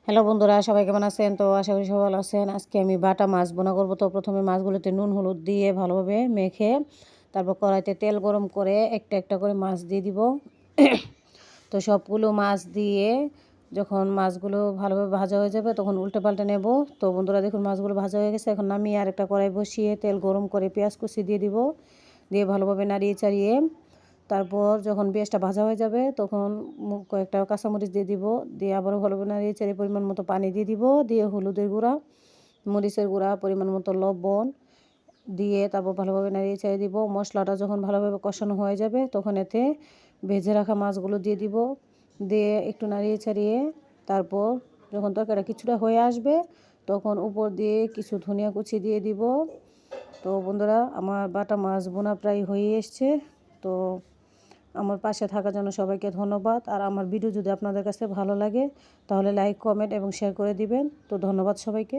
Hello বন্ধুরা, সবাই কেমন আছেন? তো আশা করি সবাই ভালো আছেন। আজকে আমি বাটা মাছ ভুনা করব। তো প্রথমে মাছগুলোতে নুন হলুদ দিয়ে ভালোভাবে মেখে তারপর কড়াইতে তেল গরম করে একটা একটা করে মাছ দিয়ে দিব। তো সবগুলো মাছ দিয়ে যখন মাছগুলো ভালোভাবে ভাজা হয়ে যাবে তখন উল্টে পাল্টে নেব। তো বন্ধুরা দেখুন, মাছগুলো ভাজা হয়ে গেছে। এখন নামিয়ে আরেকটা কড়াই বসিয়ে তেল গরম করে পেঁয়াজ কুচি দিয়ে দিব। দিয়ে ভালোভাবে নাড়িয়ে চাড়িয়ে তারপর যখন পেঁয়াজটা ভাজা হয়ে যাবে তখন কয়েকটা কাঁচামরিচ দিয়ে দিব। দিয়ে আবারও ভালোভাবে নাড়িয়ে চাড়িয়ে পরিমাণ মতো পানি দিয়ে দিব। দিয়ে হলুদের গুঁড়া, মরিচের গুঁড়া, পরিমাণ মতো লবণ দিয়ে তারপর ভালোভাবে নাড়িয়ে চাড়িয়ে দিব। মশলাটা যখন ভালোভাবে কষানো হয়ে যাবে তখন এতে ভেজে রাখা মাছগুলো দিয়ে দিব। দিয়ে একটু নাড়িয়ে ছাড়িয়ে তারপর যখন তরকারিটা কিছুটা হয়ে আসবে তখন উপর দিয়ে কিছু ধনিয়া কুচি দিয়ে দিব। তো বন্ধুরা, আমার বাটা মাছ বোনা প্রায় হয়ে এসছে। তো আমার পাশে থাকার জন্য সবাইকে ধন্যবাদ। আর আমার ভিডিও যদি আপনাদের কাছে ভালো লাগে তাহলে লাইক, কমেন্ট এবং শেয়ার করে দিবেন। তো ধন্যবাদ সবাইকে।